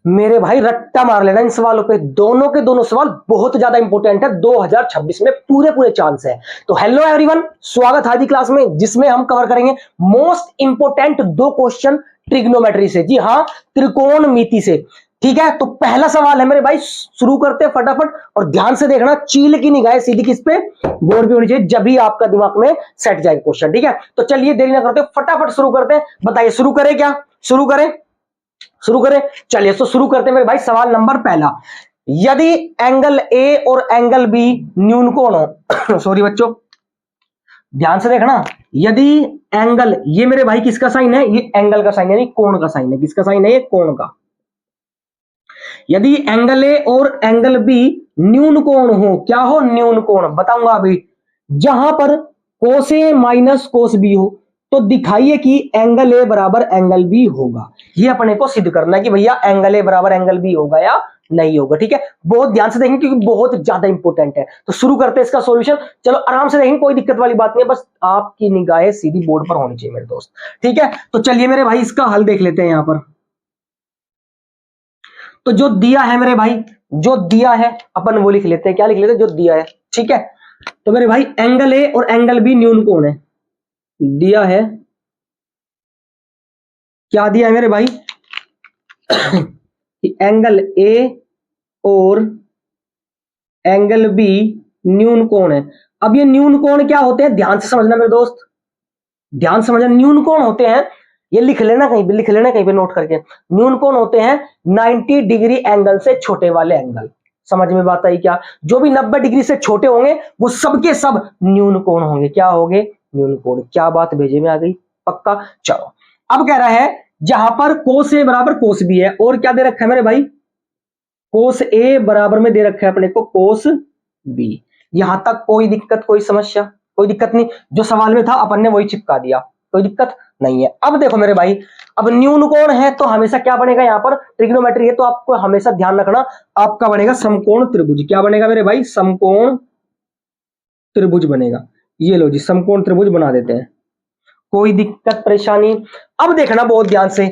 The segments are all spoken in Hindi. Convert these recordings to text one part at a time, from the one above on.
मेरे भाई रट्टा मार लेना इन सवालों पे, दोनों के दोनों सवाल बहुत ज्यादा इंपॉर्टेंट है, 2026 में पूरे पूरे चांस है। तो हेलो एवरीवन, स्वागत है आज की क्लास में, जिसमें हम कवर करेंगे मोस्ट इंपॉर्टेंट 2 क्वेश्चन ट्रिग्नोमेट्री से, जी हाँ, त्रिकोणमिति से। ठीक है, तो पहला सवाल है मेरे भाई, शुरू करते हैं फटाफट। और ध्यान से देखना, चील की निगाहें सीधी किस पे, बोर्ड पे होनी चाहिए, जब भी आपका दिमाग में सेट जाएगा क्वेश्चन। ठीक है, तो चलिए देरी ना करते, फटाफट शुरू करते हैं। बताइए शुरू करें क्या, शुरू करें, शुरू करें? चलिए तो शुरू करते हैं मेरे भाई। सवाल नंबर पहला, यदि एंगल ए और एंगल बी न्यून कोण हो सॉरी बच्चों, ध्यान से देखना, यदि एंगल, ये मेरे भाई किसका साइन है, ये एंगल का साइन है, यानी कोण का साइन है। किसका साइन है, ये कोण का। यदि एंगल ए और एंगल बी न्यून कोण हो, क्या हो, न्यून कोण, बताऊंगा अभी। जहां पर कोस ए माइनस कोस बी हो, तो दिखाइए कि एंगल ए बराबर एंगल बी होगा। ये अपने को सिद्ध करना है कि भैया एंगल ए बराबर एंगल बी होगा या नहीं होगा। ठीक है, बहुत ध्यान से देखेंगे क्योंकि बहुत ज्यादा इंपॉर्टेंट है। तो शुरू करते हैं इसका सॉल्यूशन। चलो आराम से देखेंगे, कोई दिक्कत वाली बात नहीं है, बस आपकी निगाहें सीधी बोर्ड पर होनी चाहिए मेरे दोस्त। ठीक है, तो चलिए मेरे भाई इसका हल देख लेते हैं यहां पर। तो जो दिया है मेरे भाई, जो दिया है अपन वो लिख लेते हैं। क्या लिख लेते हैं, जो दिया है। ठीक है, तो मेरे भाई एंगल ए और एंगल बी न्यून कोण है, दिया है। क्या दिया है मेरे भाई कि एंगल ए और एंगल बी न्यून कोण है। अब ये न्यून कोण क्या होते हैं, ध्यान से समझना मेरे दोस्त, ध्यान समझना। न्यून कोण होते हैं, ये लिख लेना कहीं पे, लिख लेना कहीं पे नोट करके। न्यून कोण होते हैं 90 डिग्री एंगल से छोटे वाले एंगल। समझ में बात आई क्या? जो भी 90 डिग्री से छोटे होंगे वो सबके सब न्यून कोण होंगे। क्या होंगे, न्यून कोण। क्या बात भेजे में आ गई, पक्का? चलो अब कह रहा है जहां पर कोस ए बराबर कोस बी है, और क्या दे रखा है मेरे भाई, कोस ए बराबर में दे रखा है अपने को कोस बी। यहां तक कोई दिक्कत, कोई समस्या, कोई दिक्कत नहीं। जो सवाल में था अपन ने वही चिपका दिया, कोई दिक्कत नहीं है। अब देखो मेरे भाई, अब न्यून कोण है तो हमेशा क्या बनेगा, यहां पर ट्रिग्नोमेट्री है तो आपको हमेशा ध्यान रखना, आपका बनेगा समकोण त्रिभुज। क्या बनेगा मेरे भाई, समकोण त्रिभुज बनेगा। ये लो जी, समकोण त्रिभुज बना देते हैं, कोई दिक्कत परेशानी? अब देखना बहुत ध्यान से,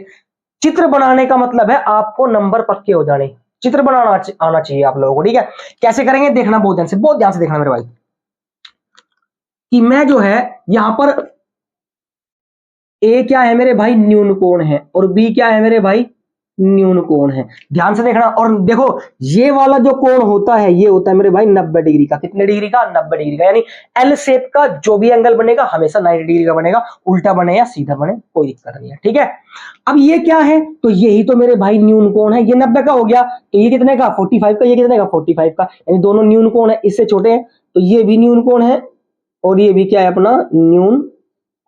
चित्र बनाने का मतलब है आपको नंबर पक्के हो जाने, चित्र बनाना आना चाहिए आप लोगों को। ठीक है, कैसे करेंगे देखना बहुत ध्यान से, बहुत ध्यान से देखना मेरे भाई, कि मैं जो है यहां पर ए क्या है मेरे भाई, न्यून कोण है, और बी क्या है मेरे भाई, न्यून कोण है। ध्यान से देखना, और देखो ये वाला जो कोण होता है ये होता है मेरे भाई 90 डिग्री का। कितने डिग्री का, 90 डिग्री का। यानी एल शेप का जो भी एंगल बनेगा हमेशा 90 डिग्री का बनेगा, उल्टा बने या सीधा बने कोई दिक्कत नहीं है। ठीक है, अब ये क्या है, तो यही तो मेरे भाई न्यून कोण है। ये 90 का हो गया, तो ये कितने का, 45 का। ये कितने का, 45 का। यानी दोनों न्यून कोण है, इससे छोटे हैं, तो ये भी न्यून कोण है और ये भी क्या है अपना, न्यून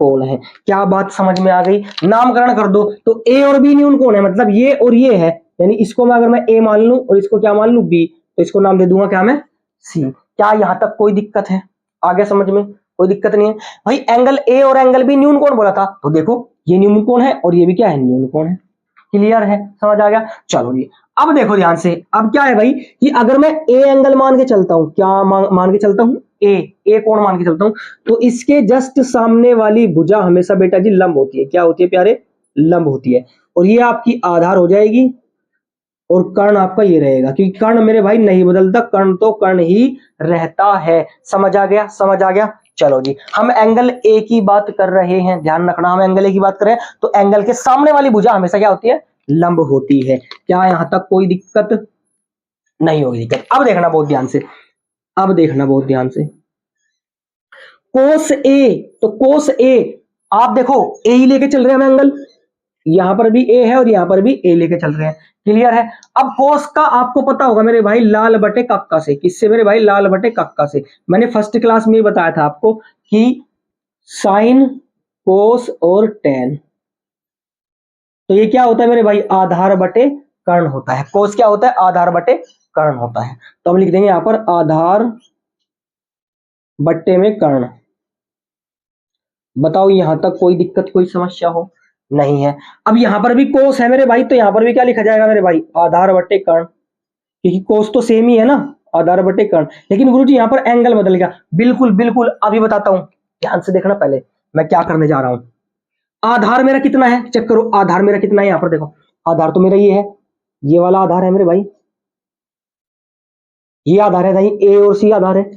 कोण है। क्या बात समझ में आ गई? नामकरण कर दो, तो ए और बी न्यून कोण है, मतलब ये और ये है। यानी इसको मैं अगर मैं ए मान लूं और इसको क्या मान लूं, बी, तो इसको नाम दे दूंगा क्या मैं, सी। क्या यहां तक कोई दिक्कत है, आ गया समझ में? कोई दिक्कत नहीं है भाई। एंगल ए और एंगल बी न्यून कोण बोला था, तो देखो ये न्यून कोण है और ये भी क्या है, न्यून कोण है। क्लियर है, समझ आ गया? चलो जी, अब देखो ध्यान से, अब क्या है भाई कि अगर मैं ए एंगल मान के चलता हूं, क्या मान के चलता हूं, ए कोण मान के चलता हूं, तो इसके जस्ट सामने वाली भुजा हमेशा बेटा जी लंब होती है। क्या होती है प्यारे, लंब होती है। और ये आपकी आधार हो जाएगी, और कर्ण आपका ये रहेगा, क्योंकि कर्ण मेरे भाई नहीं बदलता, कर्ण तो कर्ण ही रहता है। समझ आ गया, समझ आ गया? चलो जी, हम एंगल ए की बात कर रहे हैं, ध्यान रखना, हम एंगल ए की बात कर रहे हैं, तो एंगल के सामने वाली भुजा हमेशा क्या होती है, लंब होती है। क्या यहां तक कोई दिक्कत नहीं होगी? दिक्कत अब देखना बहुत ध्यान से, अब देखना बहुत ध्यान से, कोस ए, तो कोस ए, आप देखो ए ही लेके चल रहे हैं हम एंगल, यहां पर भी ए है और यहां पर भी ए लेके चल रहे हैं। क्लियर है? अब कोस का आपको पता होगा मेरे भाई, लाल बटे कक्का से। किससे मेरे भाई, लाल बटे कक्का से। मैंने फर्स्ट क्लास में बताया था आपको कि साइन, कोस और टेन, तो ये क्या होता है मेरे भाई, आधार बटे कर्ण होता है। कोस क्या होता है, आधार बटे कर्ण होता है। तो हम लिख देंगे यहां पर आधार बट्टे में कर्ण। बताओ यहां तक कोई दिक्कत, कोई समस्या हो? नहीं है। अब यहां पर भी कोस है मेरे भाई, तो यहां पर भी क्या लिखा जाएगा मेरे भाई, आधार बट्टे कर्ण, क्योंकि कोस तो सेम ही है ना, आधार बट्टे कर्ण। लेकिन गुरुजी यहां पर एंगल बदल गया। बिल्कुल बिल्कुल, अभी बताता हूं, ध्यान से देखना पहले मैं क्या करने जा रहा हूं। आधार मेरा कितना है, चेक करो, आधार मेरा कितना है, यहां पर देखो, आधार तो मेरा ये है, ये वाला आधार है मेरे भाई, ये आधार है भाई, ए और सी आधार है,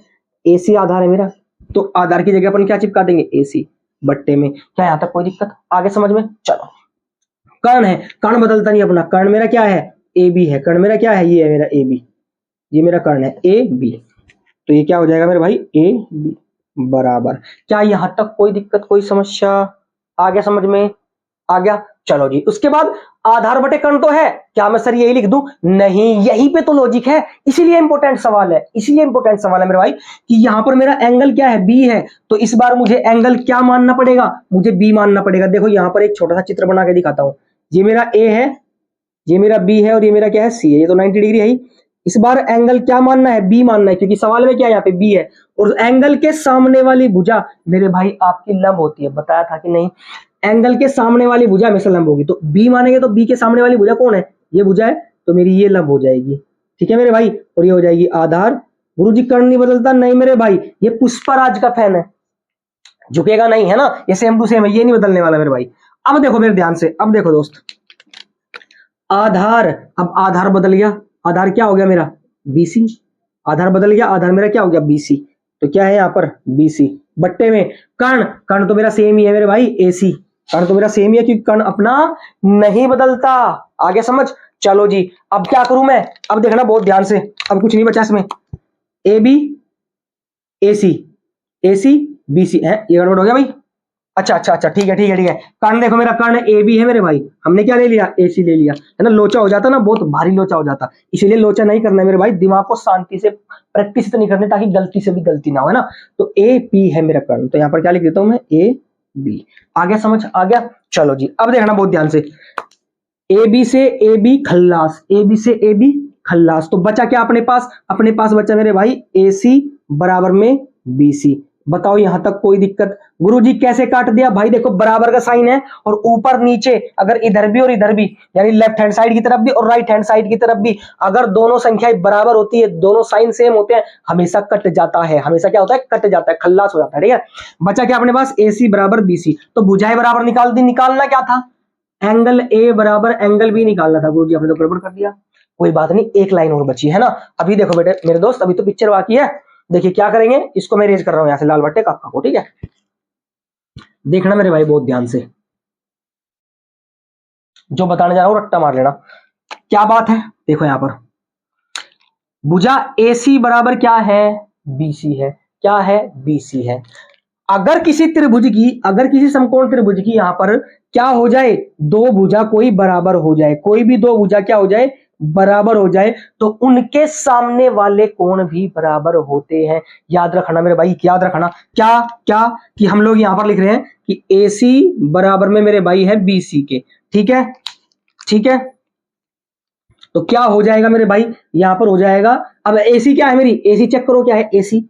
ए सी आधार है मेरा। तो आधार की जगह अपन क्या चिपका देंगे, ए सी बट्टे में। क्या यहां तक कोई दिक्कत, आगे समझ में? चलो, कर्ण है, कर्ण बदलता नहीं अपना, कर्ण मेरा क्या है, ए बी है, कर्ण मेरा क्या है, ये है मेरा ए बी, ये मेरा कर्ण है ए बी। तो ये क्या हो जाएगा मेरे भाई, ए बी बराबर। क्या यहां तक कोई दिक्कत, कोई समस्या, आ गया समझ में? आ गया। चलो जी, उसके बाद आधार बटे कर्ण तो है, क्या मैं सर यही लिख दूं? नहीं, यहीं पे तो लॉजिक है, इसीलिए इंपॉर्टेंट सवाल है, इसीलिए इंपॉर्टेंट सवाल है मेरे भाई कि यहां पर मेरा एंगल क्या है, बी है। तो इस बार मुझे एंगल क्या मानना पड़ेगा, मुझे बी मानना पड़ेगा। देखो यहां पर एक छोटा सा चित्र बना के दिखाता हूं, ये मेरा ए है, ये मेरा बी है और ये मेरा क्या है, सी है। ये तो 90 डिग्री है ही। इस बार एंगल क्या मानना है, बी मानना है, क्योंकि सवाल में क्या है, यहाँ पे बी है। और एंगल के सामने वाली भुजा मेरे भाई आपकी लंब होती है, बताया था कि नहीं? एंगल के सामने वाली भुजा हमेशा लंब होगी, तो बी मानेंगे तो बी के सामने वाली भुजा कौन है, ये भुजा है, तो मेरी ये लंब हो जाएगी। ठीक है मेरे भाई, और ये हो जाएगी आधार। गुरुजी कर्ण नहीं बदलता, नहीं मेरे भाई, ये पुष्पराज का फैन है, झुकेगा नहीं, है ना? ये सेम टू सेम है, ये नहीं बदलने वाला मेरे भाई। अब देखो मेरे ध्यान से, अब देखो दोस्त, आधार, अब आधार बदल गया, आधार क्या हो गया मेरा, बीसी। आधार बदल गया, आधार मेरा क्या हो गया, बीसी। तो क्या है यहाँ पर, बीसी बट्टे में कर्ण, कर्ण तो मेरा सेम ही है मेरे भाई, एसी। कर्ण तो मेरा सेम ही है क्योंकि कर्ण अपना नहीं बदलता। आगे समझ? चलो जी, अब क्या करूं मैं, अब देखना बहुत ध्यान से, अब कुछ नहीं बचा इसमें, a b AC, AC BC है, ये गड़बड़ हो गया भाई। अच्छा अच्छा अच्छा, ठीक है ठीक है ठीक है। कर्ण देखो, मेरा कर्ण ए बी है मेरे भाई, हमने क्या ले लिया, एसी ले लिया, है ना? लोचा हो जाता ना, बहुत भारी लोचा हो जाता, इसीलिए लोचा नहीं करना है मेरे भाई, दिमाग को शांति से प्रैक्टिस तो नहीं करनी, ताकि गलती से भी गलती ना हो, है ना? तो ए पी है मेरा कर्ण, तो यहाँ पर क्या लिख देता हूं मैं, ए बी। आगे समझ आ गया? चलो जी, अब देखना बहुत ध्यान से, ए बी से A B Khallas, A B से ए बी खल्लास। तो बचा क्या अपने पास, अपने पास बचा मेरे भाई ए सी बराबर में बी सी। बताओ यहां तक कोई दिक्कत? गुरुजी कैसे काट दिया भाई, देखो बराबर का साइन है और ऊपर नीचे, अगर इधर भी और इधर भी, यानी लेफ्ट हैंड साइड की तरफ भी और राइट हैंड साइड की तरफ भी, अगर दोनों संख्याएं बराबर होती है, दोनों साइन सेम होते हैं, हमेशा कट जाता है, हमेशा क्या होता है, कट जाता है, खल्लास हो जाता है। ठीक है, बचा क्या अपने पास, ए सी बराबर बी सी। तो भुजाएं बराबर निकाल दी, निकालना क्या था, एंगल ए बराबर एंगल बी निकालना था। गुरुजी आपने तो गड़बड़ कर दिया, कोई बात नहीं, एक लाइन और बची है ना। अभी देखो बेटे मेरे दोस्त, अभी तो पिक्चर बाकी है। देखिए क्या करेंगे, इसको मैं रेज कर रहा हूं यहां से, लाल बट्टे काका को, ठीक है? देखना मेरे भाई बहुत ध्यान से, जो बताने जा रहा हूं रट्टा मार लेना। क्या बात है, देखो यहां पर भुजा AC बराबर क्या है, BC है, क्या है, BC है। अगर किसी त्रिभुज की, अगर किसी समकोण त्रिभुज की यहां पर क्या हो जाए, दो भुजा कोई बराबर हो जाए, कोई भी दो भुजा क्या हो जाए, बराबर हो जाए, तो उनके सामने वाले कोण भी बराबर होते हैं। याद रखना मेरे भाई, याद रखना। क्या क्या कि हम लोग यहां पर लिख रहे हैं कि AC बराबर में मेरे भाई है BC के, ठीक है? ठीक है, तो क्या हो जाएगा मेरे भाई, यहां पर हो जाएगा, अब AC क्या है मेरी, AC चेक करो क्या है, AC,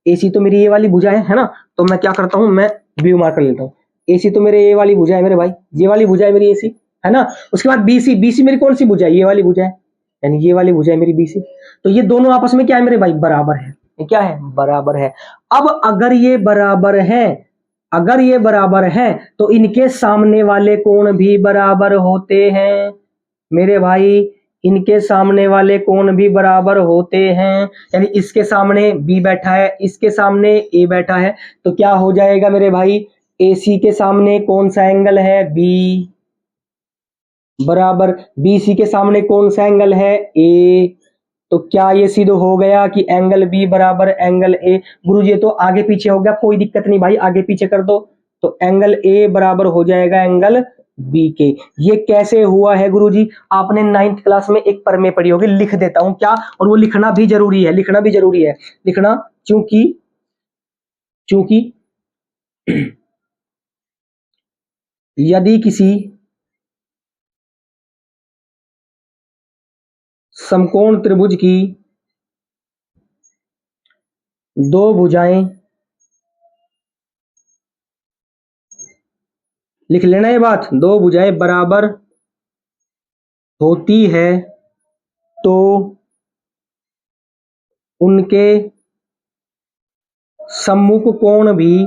AC तो मेरी ये वाली भुजा है ना? तो मैं क्या करता हूं, मैं व्यू मार्क कर लेता हूं, AC तो मेरे ये वाली भुजा है मेरे भाई, ये वाली भुजा है मेरी AC, है ना? उसके बाद BC, BC मेरी कौन सी भुजा है, ये वाली भुजा है, यानी ये वाली भुजा है मेरी BC। तो ये दोनों आपस में क्या है मेरे भाई, बराबर है। ये क्या है, बराबर है। अब अगर ये बराबर है, अगर ये बराबर है, तो इनके सामने वाले कोण भी बराबर होते हैं मेरे भाई, इनके सामने वाले कोण भी बराबर होते हैं। यानी इसके सामने बी बैठा है, इसके सामने ए बैठा है, तो क्या हो जाएगा मेरे भाई, AC के सामने कौन सा एंगल है, बी, बराबर BC के सामने कौन सा एंगल है, ए। तो क्या ये सिद्ध हो गया कि एंगल बी बराबर एंगल ए? गुरुजी तो आगे पीछे हो गया, कोई दिक्कत नहीं भाई, आगे पीछे कर दो, तो एंगल ए बराबर हो जाएगा एंगल बी के। ये कैसे हुआ है गुरुजी, आपने 9th क्लास में एक प्रमेय पढ़ी होगी, लिख देता हूं क्या, और वो लिखना भी जरूरी है, लिखना भी जरूरी है, लिखना, क्योंकि क्योंकि यदि किसी समकोण त्रिभुज की दो भुजाएं, लिख लेना ये बात, दो भुजाएं बराबर होती है, तो उनके सम्मुख कोण भी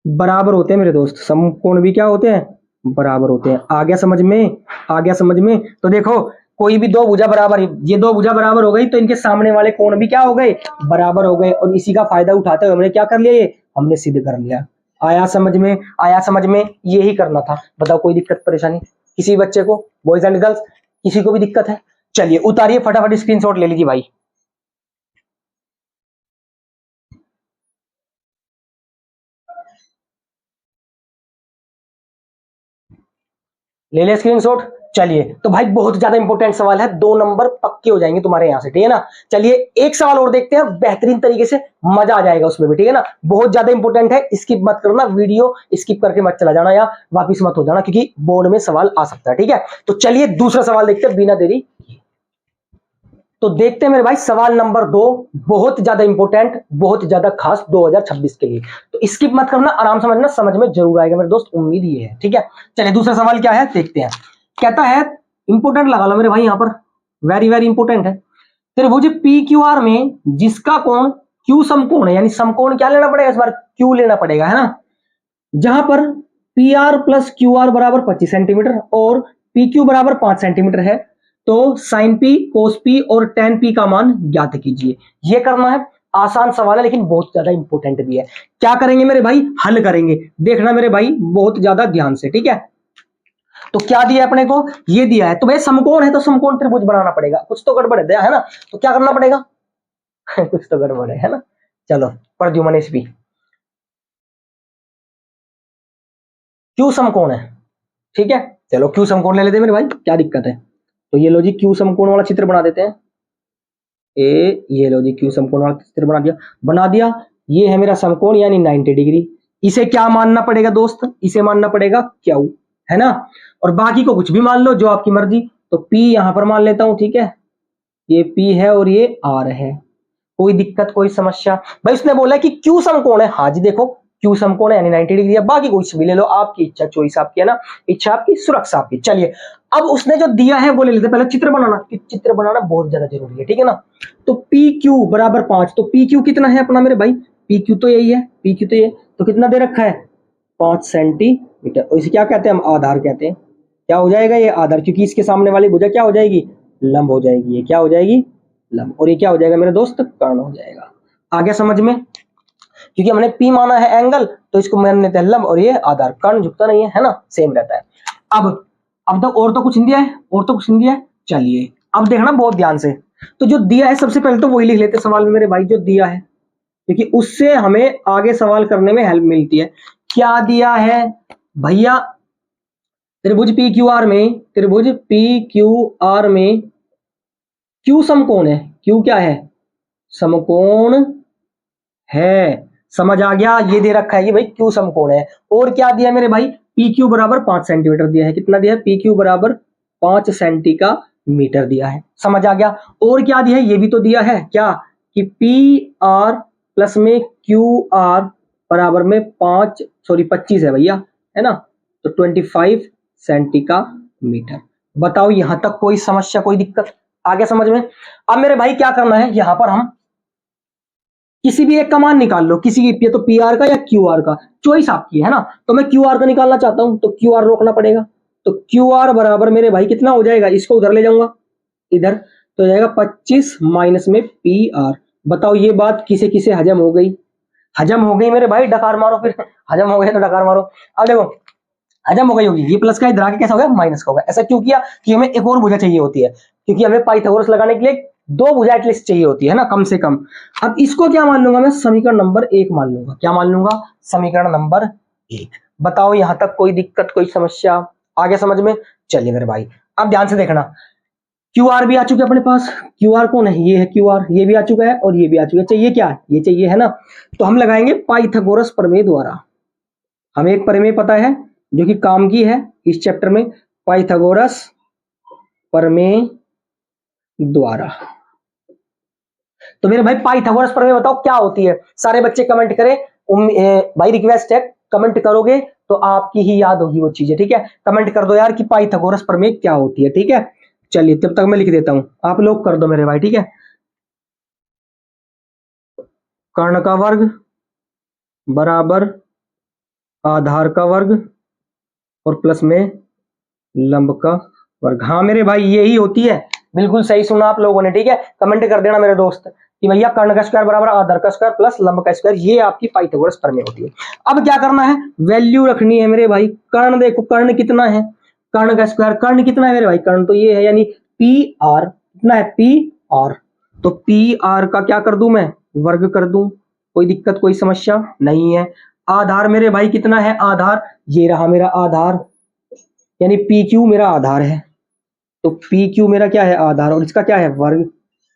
बराबर होते हैं मेरे दोस्त, सम्मुख कोण भी क्या होते हैं, बराबर होते हैं। आ गया समझ में, आ गया समझ में? तो देखो कोई भी दो भुजा बराबर, ये दो भुजा बराबर हो गई तो इनके सामने वाले कोण भी क्या हो गए, बराबर हो गए। और इसी का फायदा उठाते हुए हमने क्या कर लिया, ये हमने सिद्ध कर लिया। आया समझ में, आया समझ में, यही करना था। बताओ कोई दिक्कत परेशानी किसी बच्चे को, बॉयज एंड गर्ल्स, किसी को भी दिक्कत है? चलिए उतारिए फटाफट स्क्रीनशॉट ले लीजिए भाई। ले ले स्क्रीनशॉट। चलिए तो भाई बहुत ज्यादा इंपॉर्टेंट सवाल है, 2 नंबर पक्के हो जाएंगे तुम्हारे यहां से, ठीक है ना। चलिए एक सवाल और देखते हैं, बेहतरीन तरीके से मजा आ जाएगा उसमें भी, ठीक है ना। बहुत ज्यादा इंपॉर्टेंट है, स्किप मत करना, वीडियो स्किप करके मत चला जाना या वापिस मत हो जाना, क्योंकि बोर्ड में सवाल आ सकता है, ठीक है। तो चलिए दूसरा सवाल देखते हैं बिना देरी। तो देखते हैं मेरे भाई सवाल नंबर 2, बहुत ज्यादा इंपॉर्टेंट, बहुत ज्यादा खास 2026 के लिए। तो स्किप मत करना, आराम समझना, समझ में जरूर आएगा मेरे दोस्त, उम्मीद ये है, ठीक है। चलिए दूसरा सवाल क्या है देखते हैं। कहता है, इंपॉर्टेंट लगा लो मेरे भाई यहां पर, वेरी वेरी इंपॉर्टेंट है। त्रिभुज पी क्यू आर में जिसका कोण क्यू समकोण है, यानी समकोण क्या लेना पड़ेगा इस बार, क्यू लेना पड़ेगा, है ना। जहां पर P R plus q are बराबर 25 सेंटीमीटर और पी क्यू बराबर 5 सेंटीमीटर है, तो साइन पी, कोस पी और टेन पी का मान ज्ञात कीजिए। ये करना है, आसान सवाल है लेकिन बहुत ज्यादा इंपॉर्टेंट भी है। क्या करेंगे मेरे भाई, हल करेंगे, देखना मेरे भाई बहुत ज्यादा ध्यान से, ठीक है। तो क्या दिया है अपने को, ये दिया है, तो भाई समकोण है तो समकोण त्रिभुज बनाना पड़ेगा, कुछ तो गड़बड़ है ना, तो क्या करना पड़ेगा कुछ तो गड़बड़ है ना। चलो प्रद्युमन भी, क्यू समकोण है, ठीक है। चलो क्यू समकोण ले लेते हैं मेरे भाई, क्या दिक्कत है। तो ये लो जी क्यू समकोण वाला चित्र बना देते हैं। ये लो जी क्यू समकोण वाला चित्र बना दिया, बना दिया। ये है मेरा समकोण यानी 90 डिग्री। इसे क्या मानना पड़ेगा दोस्त, इसे मानना पड़ेगा क्यू, है ना। और बाकी को कुछ भी मान लो, जो आपकी मर्जी। तो पी यहां पर मान लेता हूं, ठीक है। ये पी है और ये आर है, कोई दिक्कत कोई समस्या? भाई उसने बोला कि क्यू समकोण है, हाँ जी देखो क्यू समकोण है यानी 90 डिग्री है, बाकी कुछ भी ले लो, आपकी इच्छा, चॉइस आपकी, है ना, इच्छा आपकी, सुरक्षा आपकी। चलिए अब उसने जो दिया है वो ले लेते, पहले चित्र बनाना, कि चित्र बनाना बहुत ज्यादा जरूरी है, ठीक है ना। तो पी क्यू बराबर 5, तो पी क्यू कितना है अपना मेरे भाई, पी क्यू तो यही है, पी क्यू तो ये, तो कितना दे रखा है 5 सेंटीमीटर। और इसे क्या कहते हैं हम, आधार कहते हैं। क्या हो जाएगा ये आधार, क्योंकि इसके सामने वाली भुजा क्या हो जाएगी, लंब हो जाएगी, ये क्या हो जाएगी, लंब। और ये क्या हो जाएगा मेरे दोस्त, कर्ण हो जाएगा। आगे समझ में, क्योंकि हमने पी माना है एंगल, तो इसको मान लेते हैं लंब, और ये आधार, कर्ण झुकता नहीं है, है ना, सेम रहता है। अब तो और तो कुछ नहीं दिया है, और तो कुछ नहीं दिया है। चलिए अब देखना बहुत ध्यान से, तो जो दिया है सबसे पहले तो वही लिख लेते सवाल में मेरे भाई, जो दिया है, क्योंकि उससे हमें आगे सवाल करने में हेल्प मिलती है। क्या दिया है भैया, त्रिभुज पी क्यू आर में, त्रिभुज पी क्यू आर में क्यू समकोण है, क्यू क्या है, समकोण है। समझ आ गया, ये दे रखा है कि भाई क्यू समकोण है। और क्या दिया है मेरे भाई, पी क्यू बराबर 5 सेंटीमीटर दिया है, कितना दिया है, पी क्यू बराबर 5 सेंटी का मीटर दिया है। समझ आ गया। और क्या दिया है, ये भी तो दिया है क्या, कि पी आर प्लस में क्यू आर बराबर में 25 है भैया, है ना, तो 25 सेंटी का मीटर। बताओ यहां तक कोई समस्या, कोई दिक्कत? आगे समझ में। अब मेरे भाई क्या करना है, यहां पर हम किसी भी एक का मान निकाल लो, किसी की, या तो पी आर का या क्यू आर का, चॉइस आपकी है ना। तो मैं क्यू आर का निकालना चाहता हूं, तो क्यू आर रोकना पड़ेगा। तो क्यू आर बराबर मेरे भाई कितना हो जाएगा, इसको उधर ले जाऊंगा, इधर, तो हो जाएगा 25 माइनस में पी आर। बताओ ये बात किसे किसे हजम हो गई, हजम हो गई मेरे भाई, डकार मारो फिर हजम हो गए तो डकार मारो। अब देखो हजम हो गई होगी, ये प्लस का इधर आके कैसा हो गया, माइनस का हो गया। ऐसा क्यों किया, कि हमें एक और भुजा चाहिए होती है, क्योंकि हमें पाइथागोरस लगाने के लिए 2 भुजा एटलीस्ट चाहिए होती है ना, कम से कम। अब इसको क्या मान लूंगा मैं, समीकरण नंबर 1 मान लूंगा। क्या मान लूंगा, समीकरण नंबर 1। बताओ यहां तक कोई दिक्कत कोई समस्या, आगे समझ में। चलिए मेरे भाई अब ध्यान से देखना, क्यू आर भी आ चुके अपने पास, क्यू आर कौन है, ये है क्यू आर, ये भी आ चुका है और ये भी आ चुका है। चाहिए क्या है, ये चाहिए, है ना। तो हम लगाएंगे पाइथागोरस प्रमेय द्वारा। हमें एक प्रमेय पता है जो कि काम की है इस चैप्टर में, पाइथागोरस प्रमेय द्वारा। तो मेरे भाई पाइथागोरस प्रमेय बताओ क्या होती है, सारे बच्चे कमेंट करें। भाई रिक्वेस्ट है, कमेंट करोगे तो आपकी ही याद होगी वो चीजें, ठीक है। कमेंट कर दो यार कि पाइथागोरस प्रमेय क्या होती है, ठीक है। चलिए तब तक मैं लिख देता हूं, आप लोग कर दो मेरे भाई, ठीक है। कर्ण का वर्ग बराबर आधार का वर्ग और प्लस में लंब का वर्ग। हाँ मेरे भाई यही होती है, बिल्कुल सही सुना आप लोगों ने। ठीक है, कमेंट कर देना मेरे दोस्त कि भैया कर्ण का स्क्वायर बराबर आधार का स्क्वायर प्लस लंब का स्क्वायर, ये आपकी पाइथागोरस प्रमेय होती है। अब क्या करना है, वैल्यू रखनी है मेरे भाई। कर्ण देखो, कर्ण कितना है, कर्ण का स्क्वायर, कर्ण कितना है मेरे भाई, कर्ण तो ये है, यानी पी आर कितना है, पी आर। तो पी आर का क्या कर दूं मैं, वर्ग कर दूं, कोई दिक्कत कोई समस्या नहीं है। आधार मेरे भाई कितना है, आधार ये रहा मेरा आधार, यानी पी क्यू मेरा आधार है, तो पी क्यू मेरा क्या है, आधार, और इसका क्या है, वर्ग,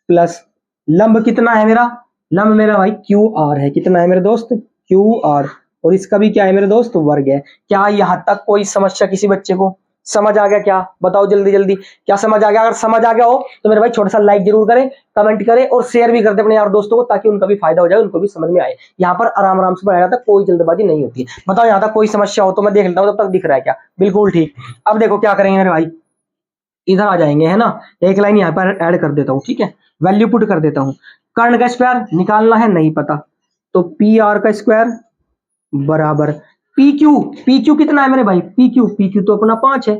प्लस लंब कितना है मेरा, लंब मेरा भाई क्यू आर है, कितना है मेरे दोस्त, क्यू आर, और इसका भी क्या है मेरे दोस्त, वर्ग है। क्या यहां तक कोई समस्या किसी बच्चे को समझ आ गया, क्या बताओ जल्दी जल्दी, क्या समझ आ गया? अगर समझ आ गया हो तो मेरे भाई छोटा सा लाइक जरूर करें, कमेंट करें और शेयर भी कर दे अपने यार दोस्तों को, ताकि उनका भी फायदा हो जाए, उनको भी समझ में आए। यहाँ पर आराम आराम से पढ़ाया जाता है, कोई जल्दबाजी नहीं होती है। बताओ यहाँ तक कोई समस्या हो तो मैं देख लेता हूँ, तब तक दिख रहा है क्या, बिल्कुल ठीक। अब देखो क्या करेंगे मेरे भाई, इधर आ जाएंगे, है ना, एक लाइन यहाँ पर ऐड कर देता हूँ, ठीक है, वैल्यू पुट कर देता हूँ। कर्ण का स्क्वायर निकालना है, नहीं पता, तो पी आर का स्क्वायर बराबर पी क्यू, पी क्यू कितना है मेरे भाई, पी क्यू, पी क्यू तो अपना 5 है,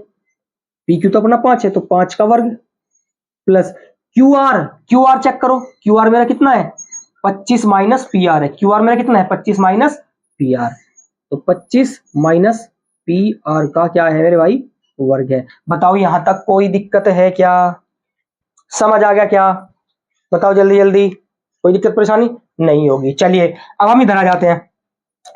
पी क्यू तो अपना 5 है, तो 5 का वर्ग, plus q r, q r check करो, क्यू आर मेरा कितना है, 25 माइनस पी आर है, क्यू आर मेरा कितना है, 25 माइनस पी आर, तो 25 माइनस पी आर का क्या है मेरे भाई, वर्ग है। बताओ यहां तक कोई दिक्कत है क्या, समझ आ गया क्या, बताओ जल्दी जल्दी, कोई दिक्कत परेशानी नहीं होगी। चलिए अब हम इधर आ जाते हैं,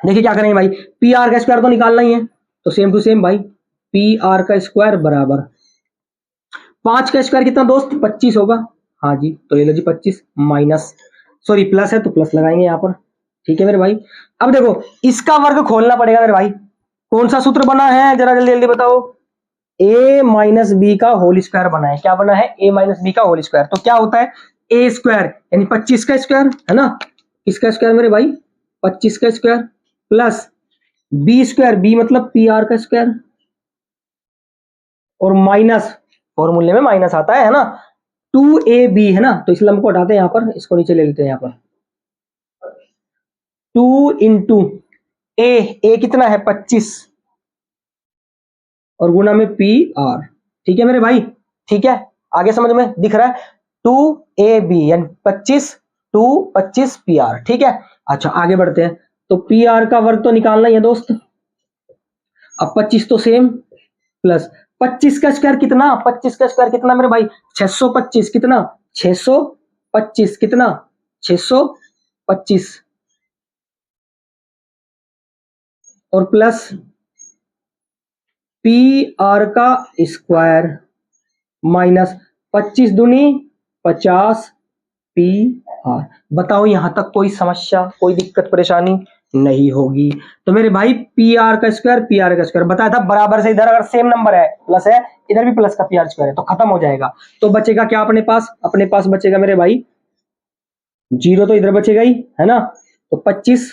देखिए क्या करेंगे भाई, पी आर का स्क्वायर तो निकालना ही है, तो सेम टू सेम भाई, पी आर का स्क्वायर बराबर 5 का स्क्वायर कितना दोस्त, 25 होगा, हाँ जी, तो ये लो जी 25 माइनस, सॉरी प्लस है तो प्लस लगाएंगे यहाँ पर, ठीक है मेरे भाई। अब देखो इसका वर्ग खोलना पड़ेगा मेरे भाई, कौन सा सूत्र बना है जरा जल्दी जल्दी बताओ, ए माइनस बी का होल स्क्वायर बना है, क्या बना है, ए माइनस बी का होल स्क्वायर, तो क्या होता है, ए स्क्वायर यानी 25 का स्क्वायर, है ना, किसका स्क्वायर मेरे भाई, 25 का square, plus b square, b मतलब पी आर का स्क्वायर, और माइनस, फॉर्मूले में माइनस आता है ना, 2ab है ना, तो इस लंब को हटाते हैं यहाँ पर, इसको नीचे ले लेते हैं यहाँ पर, 2 इंटू ए कितना है 25, और गुना में पी आर, ठीक है मेरे भाई, ठीक है, आगे समझ में दिख रहा है, 2ab यानी 25, 25 पी आर, ठीक है। अच्छा आगे बढ़ते हैं, तो पी आर का वर्ग तो निकालना ही है दोस्त, अब 25 तो सेम, प्लस 25 का स्क्वायर कितना, 25 का स्क्वायर कितना मेरे भाई, 625 कितना, 625 कितना, 625, और प्लस पी आर का स्क्वायर माइनस 25 दूनी 50 पी आर। बताओ यहां तक कोई समस्या कोई दिक्कत परेशानी नहीं होगी। तो मेरे भाई पी आर का स्क्वायर, पी आर का स्क्वायर बताया था बराबर से, इधर अगर सेम नंबर है प्लस है, इधर भी प्लस का पी आर स्क्वायर है, तो खत्म हो जाएगा। तो बचेगा क्या अपने पास, अपने पास बचेगा मेरे भाई जीरो, तो इधर बचेगा ही, है ना, तो 25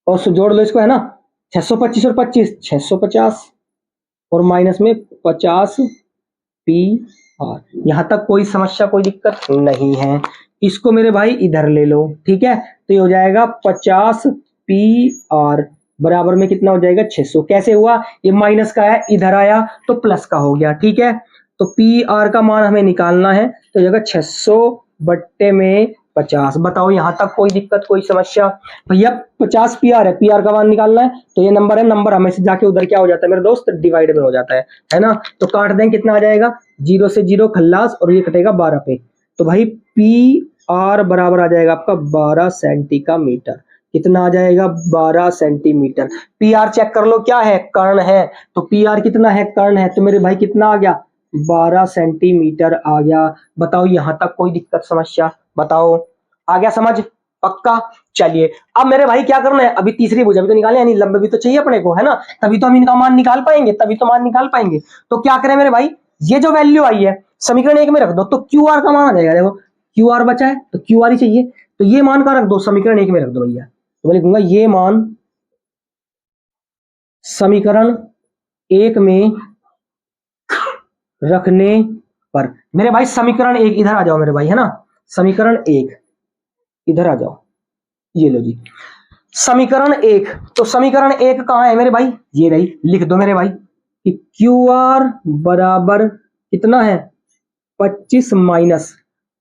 और जोड़ लो इसको, है ना, 625 और 25 650, और माइनस में 50 पी आर। यहां तक कोई समस्या कोई दिक्कत नहीं है। इसको मेरे भाई इधर ले लो, ठीक है, तो ये हो जाएगा 50 पी आर बराबर में कितना हो जाएगा 600। कैसे हुआ, ये माइनस का है इधर आया तो प्लस का हो गया, ठीक है। तो पी आर का मान हमें निकालना है, तो जगह 600 बट्टे में 50। बताओ यहां तक कोई दिक्कत कोई समस्या, भैया 50 पी आर है, पी आर का मान निकालना है, तो ये नंबर है, नंबर हमेशा जाके उधर क्या हो जाता है मेरे दोस्त, डिवाइड में हो जाता है ना। तो काट दें, कितना आ जाएगा, 0 से 0 खल्लास, और ये कटेगा 12 पे, तो भाई पी आर बराबर आ जाएगा आपका 12 सेंटीमीटर। कितना आ जाएगा, 12 सेंटीमीटर। पी आर चेक कर लो, क्या है, कर्ण है, तो पी आर कितना है, कर्ण है, तो मेरे भाई कितना आ गया, 12 सेंटीमीटर आ गया। बताओ यहां तक कोई दिक्कत समस्या, बताओ आ गया समझ, पक्का। चलिए अब मेरे भाई क्या करना है, अभी तीसरी भुजा भी तो निकालनी है, यानी लंब भी तो चाहिए अपने को, है ना, तभी तो हम इनका मान निकाल पाएंगे, तभी तो मान निकाल पाएंगे। तो क्या करें मेरे भाई, ये जो वैल्यू आई है समीकरण 1 में रख दो, तो क्यू आर का मान आ जाएगा। देखो क्यू आर बचा है तो क्यू आर ही चाहिए, तो ये मान का रख दो, समीकरण 1 में रख दो भैया, तो मैं लिखूंगा ये मान समीकरण 1 में रखने पर, मेरे भाई समीकरण 1 इधर आ जाओ मेरे भाई, है ना, समीकरण 1 इधर आ जाओ, ये लो जी समीकरण 1। तो समीकरण 1 कहां है मेरे भाई, ये रही, लिख दो मेरे भाई, कि क्यू आर बराबर कितना है 25 माइनस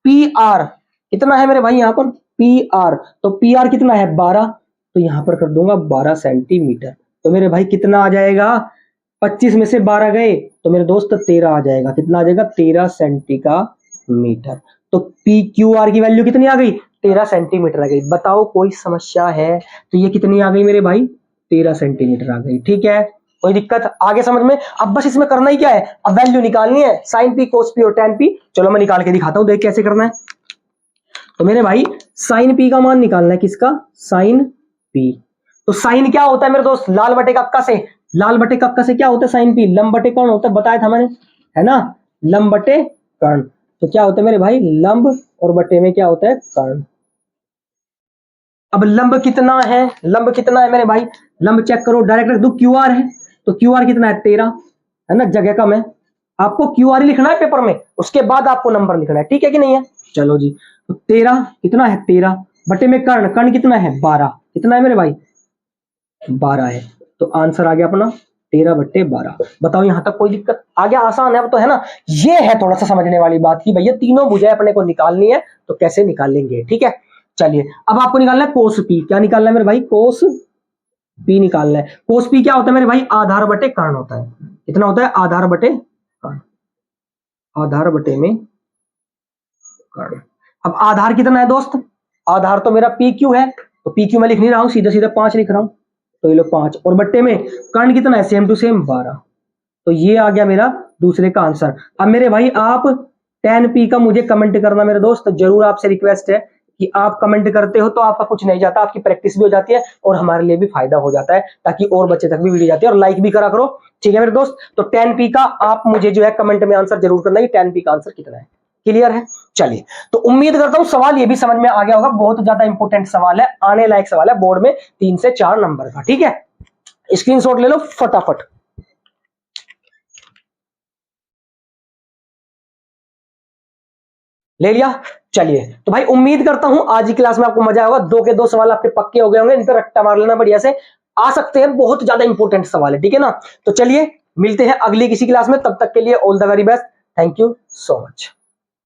पी आर कितना है मेरे भाई यहाँ पर पी आर, तो पी आर कितना है 12, तो यहां पर कर दूंगा 12 सेंटीमीटर। तो मेरे भाई कितना आ जाएगा 25 में से 12 गए तो मेरे दोस्त 13 आ जाएगा। कितना आ जाएगा 13 सेंटीमीटर। तो पी क्यू आर की वैल्यू कितनी आ गई 13 सेंटीमीटर आ गई। बताओ कोई समस्या है? तो ये कितनी आ गई मेरे भाई 13 सेंटीमीटर आ गई। ठीक है, कोई दिक्कत आगे समझ में? अब बस इसमें करना ही क्या है, अब वैल्यू निकालनी है साइन पी कोस पी और टेन पी। चलो मैं निकाल के दिखाता हूं, देख कैसे करना है। तो मेरे भाई साइन पी का मान निकालना है, किसका साइन पी। तो साइन क्या होता है मेरे दोस्त लाल बटे कक्का से, लाल बटे कक्का से क्या होता है साइन पी लंब बटे कर्ण होता है, बताया था मैंने है ना, लंब बटे कर्ण। तो क्या होता है मेरे भाई लंब और बटे में क्या होता है कर्ण। अब लंब कितना है, लंब कितना है मेरे भाई, लंब चेक करो डायरेक्ट रख दो, क्यू आर है तो क्यू आर कितना है 13 है ना, जगह कम है, आपको क्यू आर ही लिखना है पेपर में, उसके बाद आपको नंबर लिखना है, ठीक है कि नहीं है। चलो जी, तो 13 कितना है 13 बटे में कर्ण, कर्ण कितना है 12, कितना है मेरे भाई 12 है। तो आंसर आ गया अपना 13 बट्टे 12। बताओ यहां तक कोई दिक्कत? आ गया, आसान है अब तो है ना। ये है थोड़ा सा समझने वाली बात की भैया तीनों भुजाएं अपने को निकालनी है तो कैसे निकालेंगे, ठीक है। चलिए अब आपको निकालना है कोस पी। क्या निकालना है मेरे भाई कोस पी निकालना है। कोस पी क्या होता है मेरे भाई आधार बटे कर्ण होता है। कितना होता है आधार बटे कर्ण, आधार बटे में कर्ण। अब आधार कितना है दोस्त, आधार तो मेरा पी क्यू है, तो पी क्यू मैं लिख नहीं रहा हूं, सीधा सीधा 5 लिख रहा हूं, तो ये लो 5 और बट्टे में कर्ण कितना है सेम टू सेम 12। तो ये आ गया मेरा दूसरे का आंसर। अब मेरे भाई आप 10p का मुझे कमेंट करना मेरे दोस्त, जरूर आपसे रिक्वेस्ट है कि आप कमेंट करते हो तो आपका कुछ नहीं जाता, आपकी प्रैक्टिस भी हो जाती है और हमारे लिए भी फायदा हो जाता है, ताकि और बच्चे तक भी वीडियो जाती है। और लाइक भी करा करो, ठीक है मेरे दोस्त। तो 10p का आप मुझे जो है कमेंट में आंसर जरूर करना, 10p का आंसर कितना है। क्लियर है? चलिए, तो उम्मीद करता हूं सवाल ये भी समझ में आ गया होगा, बहुत ज्यादा इंपॉर्टेंट सवाल है, आने लायक सवाल है, बोर्ड में 3 से 4 नंबर का, ठीक है। स्क्रीनशॉट ले लो फटाफट। ले लिया? चलिए, तो भाई उम्मीद करता हूं आज की क्लास में आपको मजा आएगा, 2 के 2 सवाल आपके पक्के हो गए होंगे, इन पर रट्टा मार लेना बढ़िया से, आ सकते हैं, बहुत ज्यादा इंपॉर्टेंट सवाल है, ठीक है ना। तो चलिए मिलते हैं अगली किसी क्लास में, तब तक के लिए all the very best, thank you so much.